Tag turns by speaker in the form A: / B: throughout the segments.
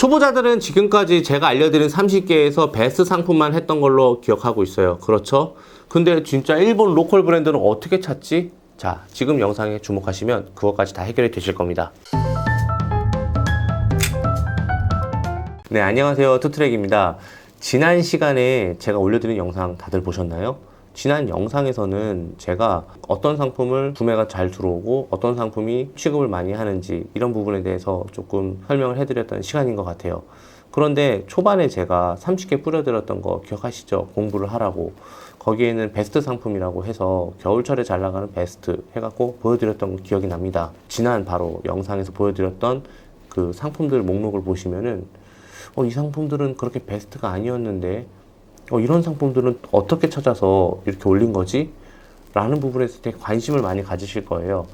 A: 초보자들은 지금까지 제가 알려드린 30개에서 베스트 상품만 했던 걸로 기억하고 있어요. 그렇죠? 근데 진짜 일본 로컬 브랜드는 어떻게 찾지? 자, 지금 영상에 주목하시면 그것까지 다 해결이 되실 겁니다. 네, 안녕하세요. 투트랙입니다. 지난 시간에 제가 올려드린 영상 다들 보셨나요? 지난 영상에서는 제가 어떤 상품을 구매가 잘 들어오고 어떤 상품이 취급을 많이 하는지 이런 부분에 대해서 조금 설명을 해드렸던 시간인 것 같아요. 그런데 초반에 제가 30개 뿌려드렸던 거 기억하시죠? 공부를 하라고. 거기에는 베스트 상품이라고 해서 겨울철에 잘 나가는 베스트 해갖고 보여드렸던 거 기억이 납니다. 지난 바로 영상에서 보여드렸던 그 상품들 목록을 보시면은 이 상품들은 그렇게 베스트가 아니었는데 이런 상품들은 어떻게 찾아서 이렇게 올린 거지? 라는 부분에서 되게 관심을 많이 가지실 거예요.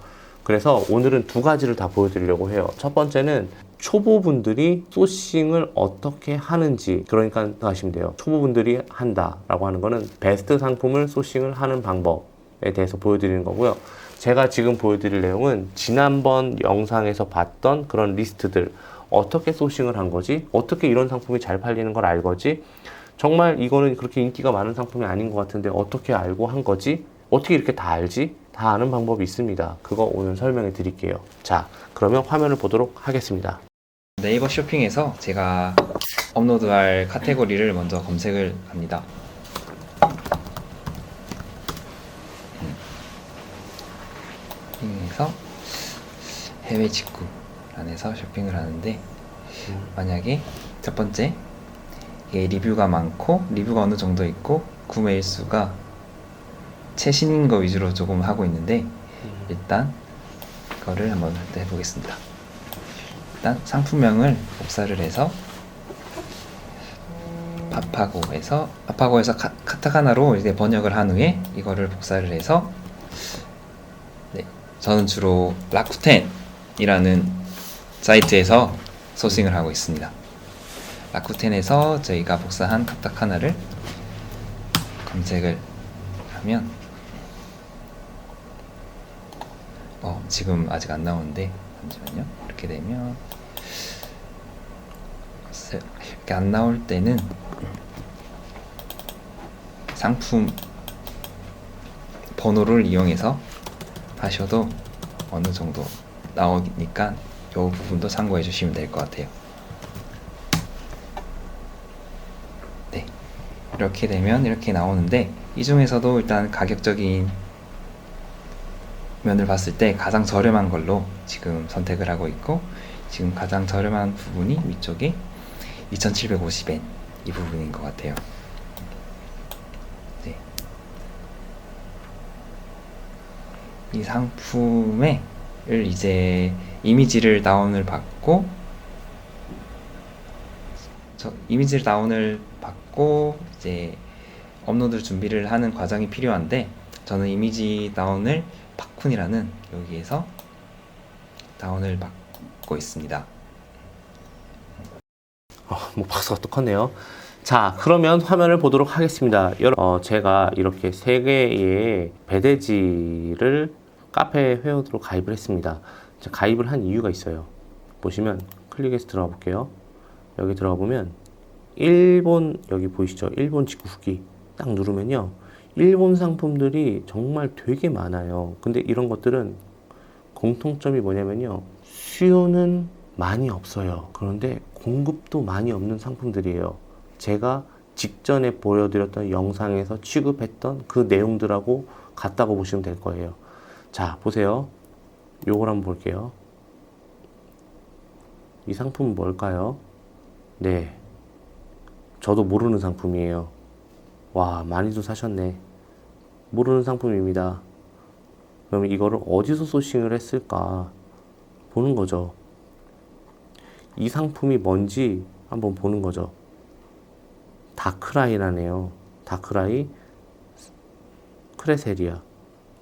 A: 그래서 오늘은 두 가지를 다 보여드리려고 해요. 첫 번째는 초보분들이 소싱을 어떻게 하는지, 그러니까 생각하시면 돼요. 초보분들이 한다라고 하는 거는 베스트 상품을 소싱을 하는 방법에 대해서 보여드리는 거고요. 제가 지금 보여드릴 내용은 지난번 영상에서 봤던 그런 리스트들, 어떻게 소싱을 한 거지? 어떻게 이런 상품이 잘 팔리는 걸 알거지? 정말 이거는 그렇게 인기가 많은 상품이 아닌 것 같은데 어떻게 알고 한 거지? 어떻게 이렇게 다 알지? 다 아는 방법이 있습니다. 그거 오늘 설명해 드릴게요. 자, 그러면 화면을 보도록 하겠습니다.
B: 네이버 쇼핑에서 제가 업로드할 카테고리를 먼저 검색을 합니다. 쇼핑에서 해외 직구 안에서 쇼핑을 하는데 만약에 첫 번째 이게 리뷰가 많고 리뷰가 어느 정도 있고 구매 일수가 최신인 거 위주로 조금 하고 있는데 일단 이거를 한번 해보겠습니다. 일단 상품명을 복사를 해서 파파고에서 카타카나로 이제 번역을 한 후에 이거를 복사를 해서 저는 주로 라쿠텐이라는 사이트에서 소싱을 하고 있습니다. 라쿠텐에서 저희가 복사한 카타카나를 검색을 하면 지금 아직 안 나오는데 잠시만요. 이렇게 되면 이렇게 안 나올 때는 상품 번호를 이용해서 하셔도 어느 정도 나오니까 이 부분도 참고해 주시면 될 것 같아요. 네, 이렇게 되면 이렇게 나오는데 이 중에서도 일단 가격적인 면을 봤을 때 가장 저렴한 걸로 지금 선택을 하고 있고, 지금 가장 저렴한 부분이 위쪽에 2,750엔 이 부분인 것 같아요. 네. 이 상품을 이제 이미지를 다운을 받고 이제 업로드 준비를 하는 과정이 필요한데, 저는 이미지 다운을 파쿤이라는 여기에서 다운을 받고 있습니다.
A: 박수가 또 컸네요. 자, 그러면 화면을 보도록 하겠습니다. 제가 이렇게 3개의 배대지를 카페 회원으로 가입을 했습니다. 가입을 한 이유가 있어요. 보시면 클릭해서 들어가 볼게요. 여기 들어가 보면 일본, 여기 보이시죠? 일본 직구 후기 딱 누르면요, 일본 상품들이 정말 되게 많아요. 근데 이런 것들은 공통점이 뭐냐면요, 수요는 많이 없어요. 그런데 공급도 많이 없는 상품들이에요. 제가 직전에 보여드렸던 영상에서 취급했던 그 내용들하고 같다고 보시면 될 거예요. 자, 보세요. 요걸 한번 볼게요. 이 상품은 뭘까요? 네, 저도 모르는 상품이에요. 와, 많이도 사셨네. 모르는 상품입니다. 그러면 이거를 어디서 소싱을 했을까 보는 거죠. 이 상품이 뭔지 한번 보는 거죠. 다크라이라네요. 다크라이 크레세리아.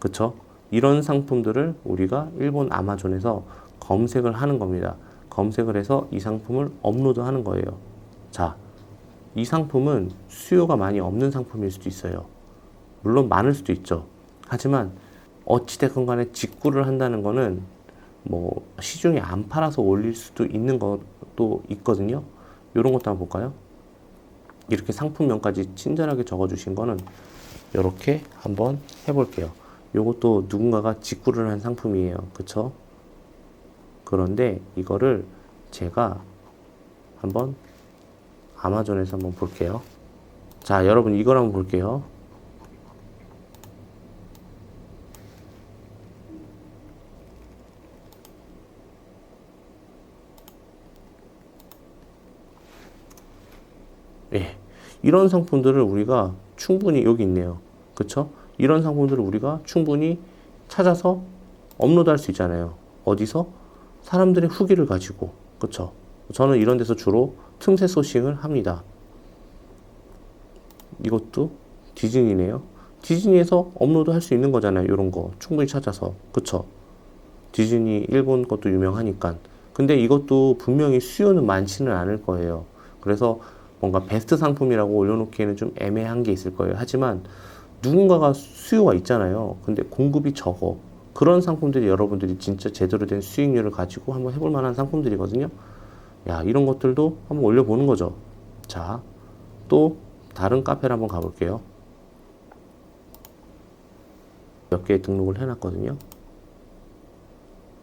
A: 그쵸? 이런 상품들을 우리가 일본 아마존에서 검색을 하는 겁니다. 검색을 해서 이 상품을 업로드 하는 거예요. 자, 이 상품은 수요가 많이 없는 상품일 수도 있어요. 물론 많을 수도 있죠. 하지만 어찌됐건 간에 직구를 한다는 거는 뭐 시중에 안 팔아서 올릴 수도 있는 것도 있거든요. 이런 것도 한번 볼까요? 이렇게 상품명까지 친절하게 적어주신 거는 이렇게 한번 해볼게요. 요것도 누군가가 직구를 한 상품이에요. 그쵸? 그런데 이거를 제가 한번 아마존에서 한번 볼게요. 자, 여러분 이걸 한번 볼게요. 예. 이런 상품들을 우리가 충분히 여기 있네요. 그쵸? 이런 상품들을 우리가 충분히 찾아서 업로드할 수 있잖아요. 어디서? 사람들의 후기를 가지고. 그쵸? 저는 이런 데서 주로 틈새 소싱을 합니다. 이것도 디즈니네요. 디즈니에서 업로드 할 수 있는 거잖아요. 이런 거 충분히 찾아서. 그쵸? 디즈니 일본 것도 유명하니까. 근데 이것도 분명히 수요는 많지는 않을 거예요. 그래서 뭔가 베스트 상품이라고 올려놓기에는 좀 애매한 게 있을 거예요. 하지만 누군가가 수요가 있잖아요. 근데 공급이 적어. 그런 상품들이 여러분들이 진짜 제대로 된 수익률을 가지고 한번 해볼 만한 상품들이거든요. 야, 이런 것들도 한번 올려보는 거죠. 자, 또 다른 카페를 한번 가볼게요. 몇 개 등록을 해놨거든요.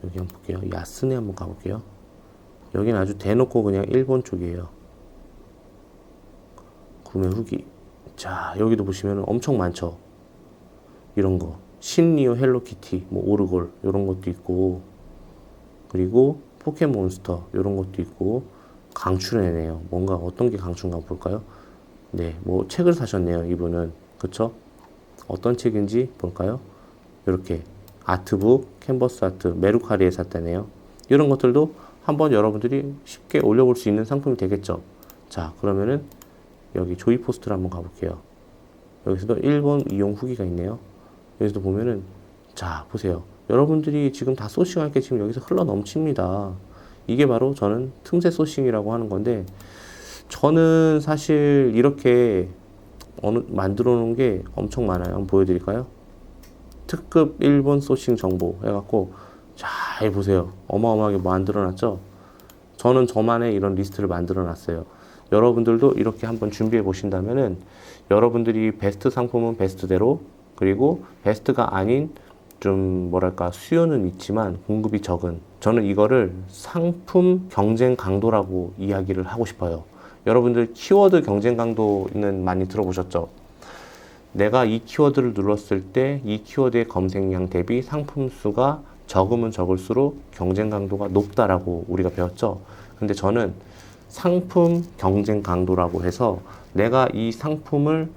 A: 여기 한번 볼게요. 야스네 한번 가볼게요. 여기는 아주 대놓고 그냥 일본 쪽이에요. 구매 후기. 자, 여기도 보시면 엄청 많죠. 이런 거 신리오 헬로키티, 뭐 오르골 이런 것도 있고, 그리고 포켓몬스터 이런 것도 있고, 강추네요. 뭔가 어떤 게 강추인가 볼까요? 네, 뭐 책을 사셨네요, 이분은. 그쵸? 어떤 책인지 볼까요? 이렇게 아트북, 캔버스 아트, 메루카리에 샀다네요. 이런 것들도 한번 여러분들이 쉽게 올려볼 수 있는 상품이 되겠죠. 자, 그러면은 여기 조이 포스트를 한번 가볼게요. 여기서도 일본 이용 후기가 있네요. 여기서도 보면은, 자, 보세요. 여러분들이 지금 다 소싱할 게 지금 여기서 흘러 넘칩니다. 이게 바로 저는 틈새 소싱이라고 하는 건데, 저는 사실 이렇게 만들어 놓은 게 엄청 많아요. 한번 보여드릴까요? 특급 일본 소싱 정보 해갖고, 잘 보세요. 어마어마하게 만들어 놨죠? 저는 저만의 이런 리스트를 만들어 놨어요. 여러분들도 이렇게 한번 준비해 보신다면은, 여러분들이 베스트 상품은 베스트대로, 그리고 베스트가 아닌 좀 뭐랄까 수요는 있지만 공급이 적은, 저는 이거를 상품 경쟁 강도라고 이야기를 하고 싶어요. 여러분들 키워드 경쟁 강도는 많이 들어보셨죠? 내가 이 키워드를 눌렀을 때 이 키워드의 검색량 대비 상품 수가 적으면 적을수록 경쟁 강도가 높다라고 우리가 배웠죠. 근데 저는 상품 경쟁 강도라고 해서 내가 이 상품을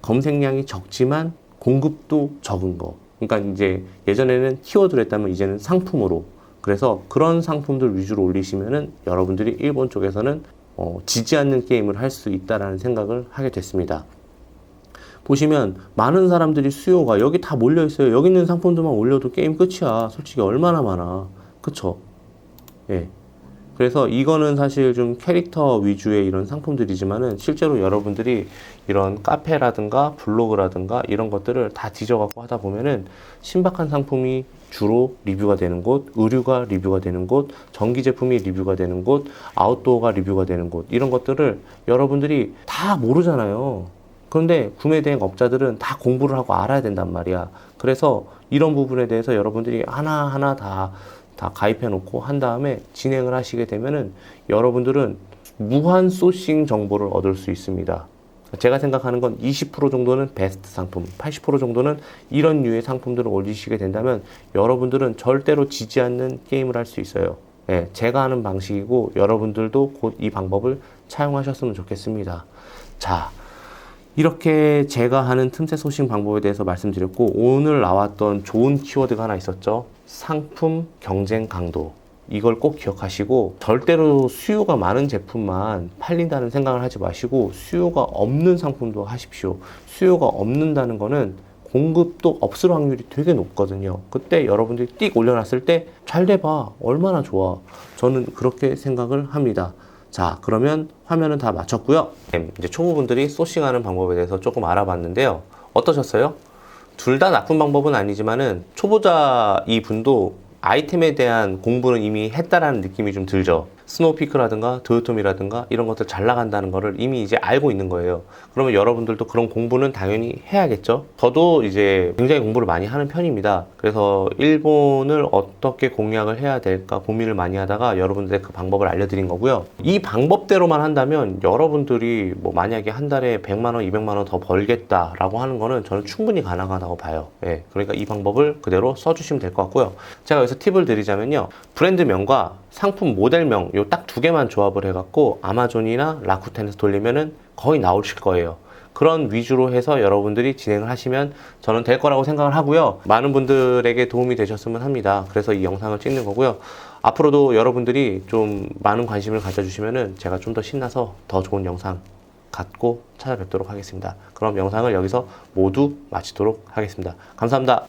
A: 검색량이 적지만 공급도 적은 거. 그러니까 이제 예전에는 키워드를 했다면 이제는 상품으로. 그래서 그런 상품들 위주로 올리시면은 여러분들이 일본 쪽에서는 지지 않는 게임을 할 수 있다라는 생각을 하게 됐습니다. 보시면 많은 사람들이 수요가 여기 다 몰려 있어요. 여기 있는 상품들만 올려도 게임 끝이야. 솔직히 얼마나 많아. 그쵸? 예. 그래서 이거는 사실 좀 캐릭터 위주의 이런 상품들이지만은 실제로 여러분들이 이런 카페라든가 블로그라든가 이런 것들을 다 뒤져갖고 하다 보면은 신박한 상품이 주로 리뷰가 되는 곳, 의류가 리뷰가 되는 곳, 전기 제품이 리뷰가 되는 곳, 아웃도어가 리뷰가 되는 곳, 이런 것들을 여러분들이 다 모르잖아요. 그런데 구매 대행 업자들은 다 공부를 하고 알아야 된단 말이야. 그래서 이런 부분에 대해서 여러분들이 하나하나 다 가입해 놓고 한 다음에 진행을 하시게 되면은 여러분들은 무한 소싱 정보를 얻을 수 있습니다. 제가 생각하는 건 20% 정도는 베스트 상품, 80% 정도는 이런 류의 상품들을 올리시게 된다면 여러분들은 절대로 지지 않는 게임을 할 수 있어요. 네, 제가 하는 방식이고 여러분들도 곧 이 방법을 차용하셨으면 좋겠습니다. 자, 이렇게 제가 하는 틈새 소싱 방법에 대해서 말씀드렸고, 오늘 나왔던 좋은 키워드가 하나 있었죠. 상품 경쟁 강도. 이걸 꼭 기억하시고, 절대로 수요가 많은 제품만 팔린다는 생각을 하지 마시고 수요가 없는 상품도 하십시오. 수요가 없는다는 거는 공급도 없을 확률이 되게 높거든요. 그때 여러분들이 띡 올려놨을 때 잘 돼봐, 얼마나 좋아. 저는 그렇게 생각을 합니다. 자, 그러면 화면은 다 마쳤고요. 이제 초보분들이 소싱하는 방법에 대해서 조금 알아봤는데요. 어떠셨어요? 둘 다 나쁜 방법은 아니지만은 초보자 이 분도 아이템에 대한 공부는 이미 했다라는 느낌이 좀 들죠. 스노우피크라든가 도요토미라든가 이런 것들 잘 나간다는 거를 이미 이제 알고 있는 거예요. 그러면 여러분들도 그런 공부는 당연히 해야겠죠. 저도 이제 굉장히 공부를 많이 하는 편입니다. 그래서 일본을 어떻게 공략을 해야 될까 고민을 많이 하다가 여러분들의 그 방법을 알려드린 거고요. 이 방법대로만 한다면 여러분들이 뭐 만약에 한 달에 100만 원, 200만 원 더 벌겠다라고 하는 거는 저는 충분히 가능하다고 봐요. 예, 그러니까 이 방법을 그대로 써주시면 될 것 같고요. 제가 여기서 팁을 드리자면요. 브랜드명과 상품 모델명 요 딱 두 개만 조합을 해갖고 아마존이나 라쿠텐에서 돌리면은 거의 나오실 거예요. 그런 위주로 해서 여러분들이 진행을 하시면 저는 될 거라고 생각을 하고요. 많은 분들에게 도움이 되셨으면 합니다. 그래서 이 영상을 찍는 거고요. 앞으로도 여러분들이 좀 많은 관심을 가져주시면은 제가 좀 더 신나서 더 좋은 영상 갖고 찾아뵙도록 하겠습니다. 그럼 영상을 여기서 모두 마치도록 하겠습니다. 감사합니다.